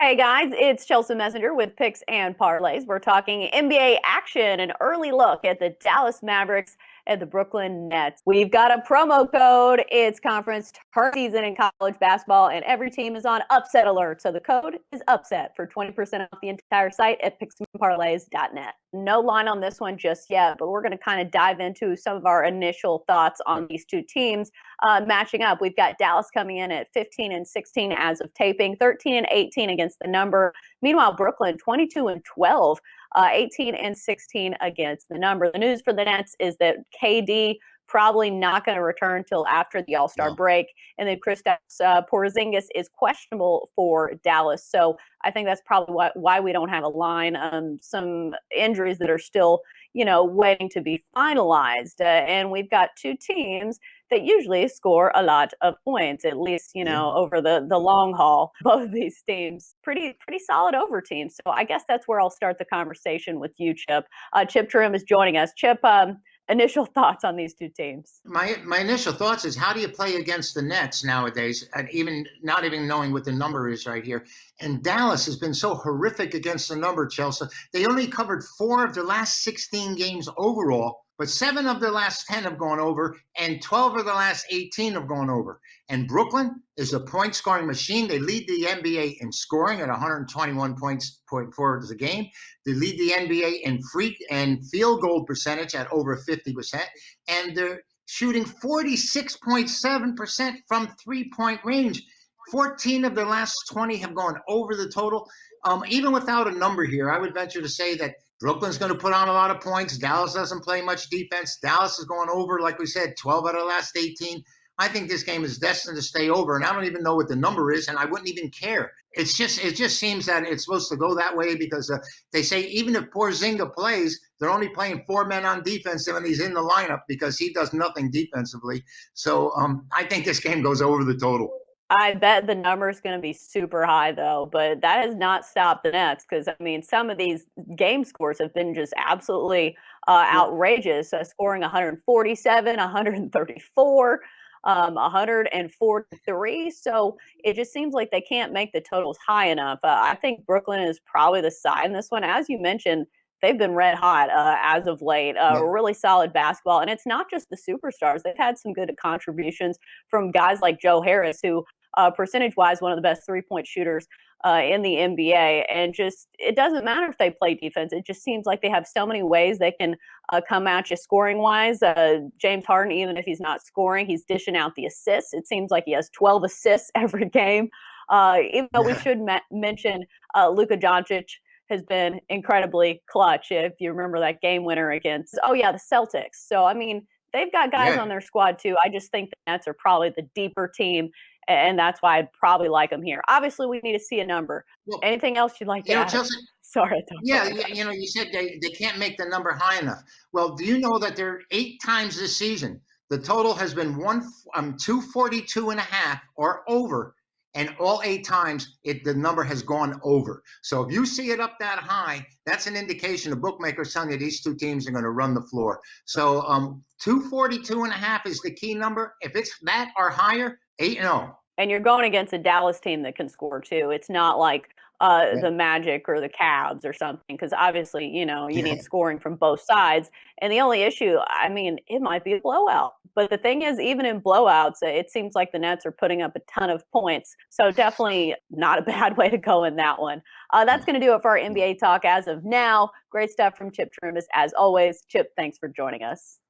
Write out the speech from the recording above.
Hey guys, it's Chelsea Messenger with Picks and Parlays. We're talking NBA action, an early look at the Dallas Mavericks and the Brooklyn Nets. We've got a promo code. It's conference tournament season in college basketball, and every team is on upset alert. So the code is upset for 20% off the entire site at picksandparlays.net. No line on this one just yet, but we're going to kind of dive into some of our initial thoughts on these two teams matching up. We've got Dallas coming in at 15-16 as of taping, 13-18 against the number. Meanwhile, Brooklyn 22-12. 18-16 against the number. The news for the Nets is that KD probably not going to return till after the All-Star break, and then Kristaps Porzingis is questionable for Dallas. So I think that's probably why we don't have a line. Some injuries that are still, waiting to be finalized, and we've got two teams that usually score a lot of points, at least, over the long haul. Both of these teams, pretty solid over teams. So I guess that's where I'll start the conversation with you, Chip. Chip Chirimbes is joining us. Chip, initial thoughts on these two teams? My initial thoughts is, how do you play against the Nets nowadays, and even not even knowing what the number is right here? And Dallas has been so horrific against the number, Chelsea. They only covered 4 of their last 16 games overall, but 7 of their last 10 have gone over, and 12 of the last 18 have gone over. And Brooklyn is a point-scoring machine. They lead the NBA in scoring at 121 points forward a game. They lead the NBA in free and field goal percentage at over 50%, and they're shooting 46.7% from three-point range. 14 of their last 20 have gone over the total. Even without a number here, I would venture to say that Brooklyn's going to put on a lot of points. Dallas doesn't play much defense. Dallas is going over, like we said, 12 out of the last 18. I think this game is destined to stay over, and I don't even know what the number is, and I wouldn't even care. It just seems that it's supposed to go that way because they say even if Porzingis plays, they're only playing 4 men on defense when he's in the lineup because he does nothing defensively. So I think this game goes over the total. I bet the number is going to be super high, though, but that has not stopped the Nets because, some of these game scores have been just absolutely outrageous, scoring 147, 134, 143. So it just seems like they can't make the totals high enough. I think Brooklyn is probably the side in this one. As you mentioned, they've been red hot as of late. Really solid basketball. And it's not just the superstars. They've had some good contributions from guys like Joe Harris, who percentage-wise, one of the best three-point shooters in the NBA. And just, it doesn't matter if they play defense. It just seems like they have so many ways they can come at you scoring-wise. James Harden, even if he's not scoring, he's dishing out the assists. It seems like he has 12 assists every game. Even though we should mention Luka Doncic has been incredibly clutch. If you remember that game winner against, the Celtics. So, they've got guys on their squad too. I just think the Nets are probably the deeper team, and that's why I'd probably like them here. Obviously, we need to see a number. Well, anything else you'd like to add? Chelsea, Sorry. you said they can't make the number high enough. Well, do you know that there are 8 times this season the total has been 242.5 or over, and all 8 times the number has gone over. So if you see it up that high, that's an indication the bookmakers telling you these two teams are going to run the floor. So 242.5 is the key number. If it's that or higher, 8-0. And you're going against a Dallas team that can score too. It's not like the Magic or the Cavs or something, because obviously, you need scoring from both sides. And the only issue, it might be a blowout. But the thing is, even in blowouts, it seems like the Nets are putting up a ton of points. So definitely not a bad way to go in that one. That's going to do it for our NBA talk as of now. Great stuff from Chip Chirimbes as always. Chip, thanks for joining us.